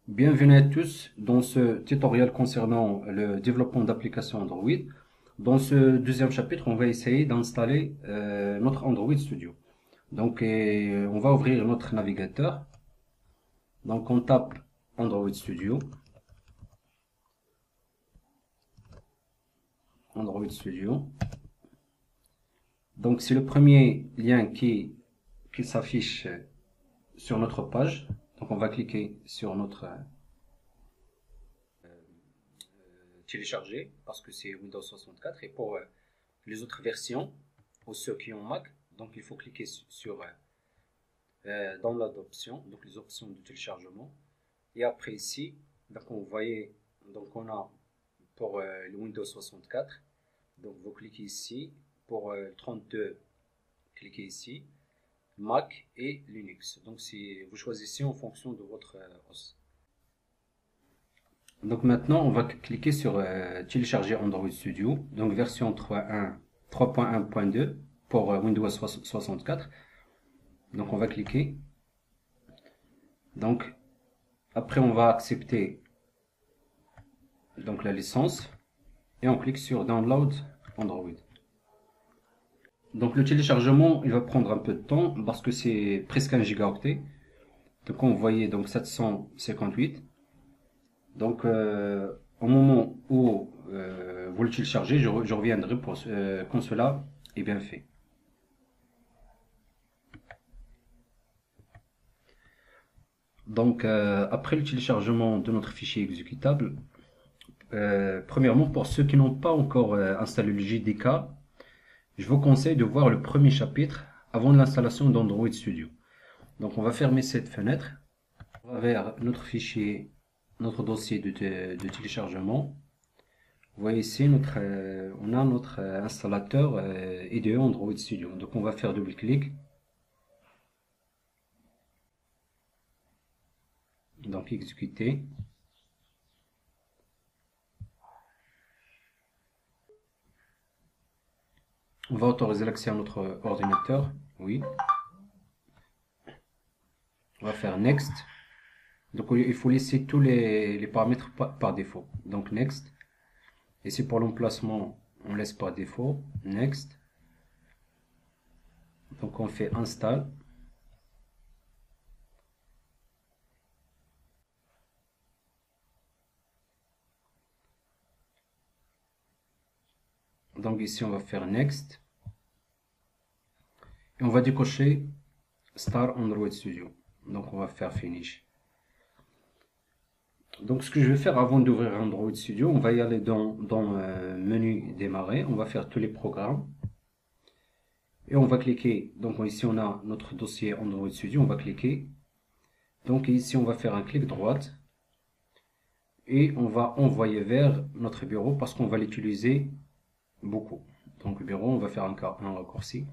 Bienvenue à tous dans ce tutoriel concernant le développement d'applications Android. Dans ce deuxième chapitre, on va essayer d'installer notre Android Studio. Donc, on va ouvrir notre navigateur. Donc, on tape Android Studio. Android Studio. Donc, c'est le premier lien qui s'affiche sur notre page. Donc, on va cliquer sur notre télécharger parce que c'est Windows 64 et pour les autres versions pour ceux qui ont Mac, donc il faut cliquer sur dans l'adoption, donc les options de téléchargement et après ici, donc vous voyez, donc on a pour le Windows 64, donc vous cliquez ici pour 32, cliquez ici Mac et Linux, donc si vous choisissez en fonction de votre OS. Donc maintenant, on va cliquer sur télécharger Android Studio, donc version 3.1.2 pour Windows 64. Donc on va cliquer. Donc après on va accepter donc la licence et on clique sur Download Android. Donc le téléchargement, il va prendre un peu de temps parce que c'est presque 1 gigaoctet. Donc on voyait donc 758. Donc au moment où vous le téléchargez, je reviendrai pour quand cela est bien fait. Donc après le téléchargement de notre fichier exécutable, premièrement pour ceux qui n'ont pas encore installé le JDK, je vous conseille de voir le premier chapitre avant l'installation d'Android Studio. Donc on va fermer cette fenêtre, on va vers notre fichier, notre dossier de téléchargement. Vous voyez ici, on a notre installateur IDE Android Studio. Donc on va faire double-clic. Donc exécuter. On va autoriser l'accès à notre ordinateur. Oui. On va faire Next. Donc il faut laisser tous les paramètres par défaut. Donc Next. Et c'est pour l'emplacement, on laisse par défaut. Next. Donc on fait Install. Donc ici on va faire Next. Et on va décocher Start Android Studio. Donc on va faire Finish. Donc ce que je vais faire avant d'ouvrir Android Studio, on va y aller dans menu démarrer, on va faire tous les programmes. Et on va cliquer, donc ici on a notre dossier Android Studio, on va cliquer. Donc ici on va faire un clic droite. Et on va envoyer vers notre bureau parce qu'on va l'utiliser beaucoup. Donc le bureau, on va faire un raccourci.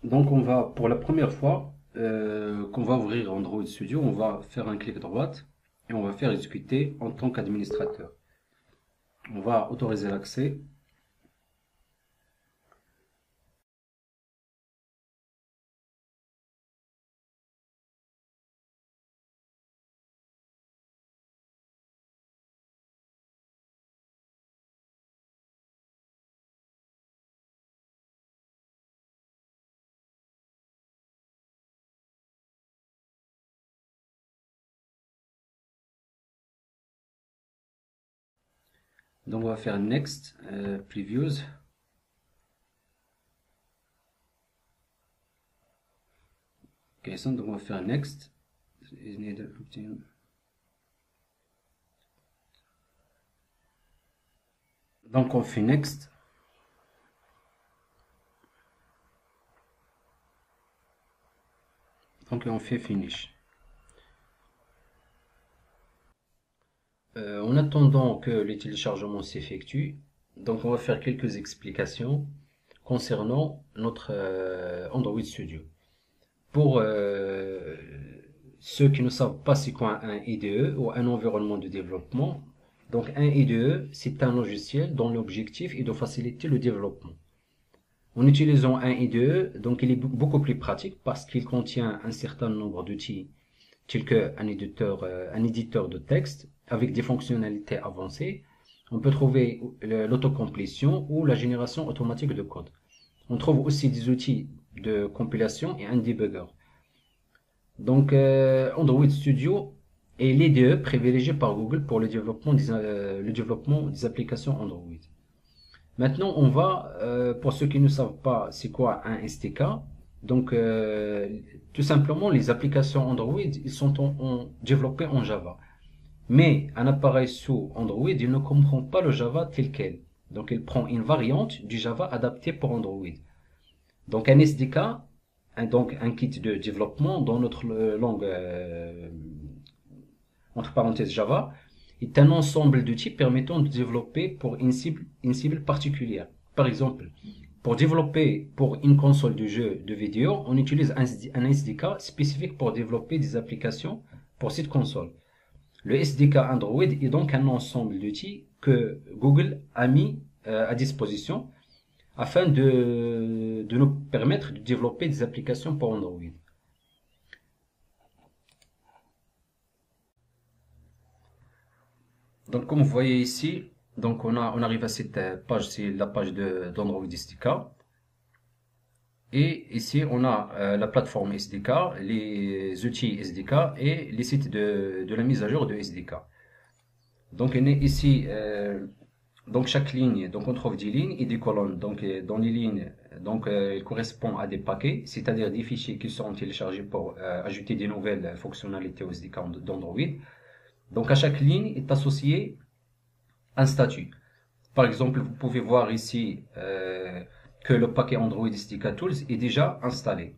Donc on va, pour la première fois qu'on va ouvrir Android Studio, on va faire un clic droite et on va faire exécuter en tant qu'administrateur. On va autoriser l'accès. Donc on va faire Next, Previews. Ok, donc on va faire Next. Donc on fait Next. Donc on fait Finish. En attendant que les téléchargements s'effectuent, donc on va faire quelques explications concernant notre Android Studio. Pour ceux qui ne savent pas c'est quoi un IDE ou un environnement de développement, donc un IDE c'est un logiciel dont l'objectif est de faciliter le développement. En utilisant un IDE, donc il est beaucoup plus pratique parce qu'il contient un certain nombre d'outils tel qu'un éditeur de texte avec des fonctionnalités avancées. On peut trouver l'autocomplétion ou la génération automatique de code. On trouve aussi des outils de compilation et un debugger. Donc, Android Studio est l'IDE privilégié par Google pour le développement des applications Android. Maintenant, on va, pour ceux qui ne savent pas c'est quoi un SDK, donc tout simplement les applications Android, ils sont développées en Java. Mais un appareil sous Android, il ne comprend pas le Java tel quel. Donc il prend une variante du Java adapté pour Android. Donc un SDK, donc un kit de développement dans notre langue, entre parenthèses Java, est un ensemble d'outils permettant de développer pour une cible particulière. Par exemple, pour développer pour une console de jeu de vidéo, on utilise un SDK spécifique pour développer des applications pour cette console. Le SDK Android est donc un ensemble d'outils que Google a mis à disposition afin de nous permettre de développer des applications pour Android. Donc comme vous voyez ici, donc on arrive à cette page, c'est la page d'Android SDK. Et ici on a la plateforme SDK, les outils SDK et les sites de la mise à jour de SDK. Donc on est ici, donc chaque ligne, donc on trouve des lignes et des colonnes. Donc dans les lignes, donc il correspond à des paquets, c'est-à-dire des fichiers qui sont téléchargés pour ajouter des nouvelles fonctionnalités au SDK d'Android. Donc à chaque ligne est associé un statut. Par exemple, vous pouvez voir ici que le paquet Android SDK Tools est déjà installé.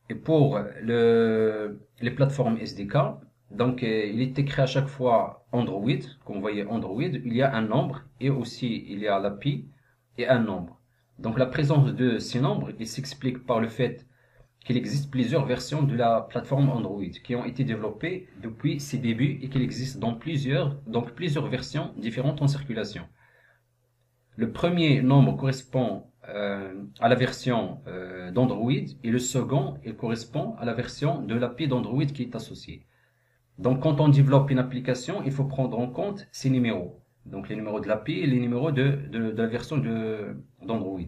Et pour les plateformes SDK, donc il est écrit à chaque fois Android, comme vous voyez Android, il y a un nombre et aussi il y a l'API et un nombre. Donc la présence de ces nombres, il s'explique par le fait qu'il existe plusieurs versions de la plateforme Android qui ont été développées depuis ses débuts et qu'il existe dans plusieurs versions différentes en circulation. Le premier nombre correspond à la version d'Android et le second, il correspond à la version de l'API d'Android qui est associée. Donc quand on développe une application, il faut prendre en compte ces numéros. Donc les numéros de l'API et les numéros de la version d'Android.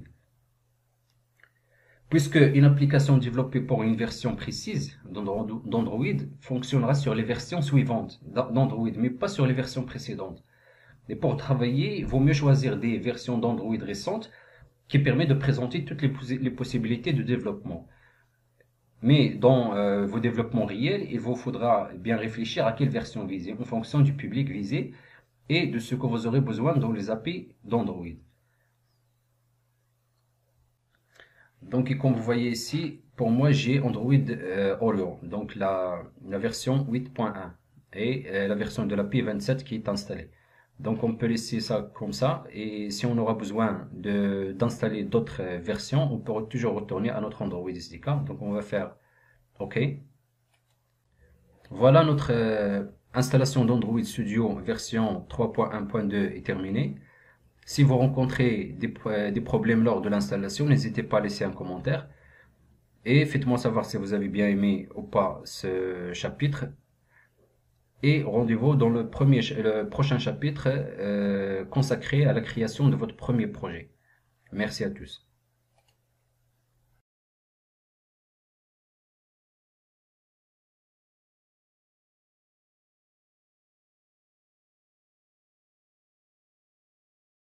Puisque une application développée pour une version précise d'Android fonctionnera sur les versions suivantes d'Android, mais pas sur les versions précédentes. Et pour travailler, il vaut mieux choisir des versions d'Android récentes qui permettent de présenter toutes les possibilités de développement. Mais dans vos développements réels, il vous faudra bien réfléchir à quelle version viser en fonction du public visé et de ce que vous aurez besoin dans les API d'Android. Donc, comme vous voyez ici, pour moi, j'ai Android Oreo, donc la version 8.1 et la version de l'API 27 qui est installée. Donc, on peut laisser ça comme ça et si on aura besoin d'installer d'autres versions, on peut toujours retourner à notre Android SDK. Donc, on va faire OK. Voilà notre installation d'Android Studio version 3.1.2 est terminée. Si vous rencontrez des problèmes lors de l'installation, n'hésitez pas à laisser un commentaire. Et faites-moi savoir si vous avez bien aimé ou pas ce chapitre. Et rendez-vous dans le prochain chapitre consacré à la création de votre premier projet. Merci à tous.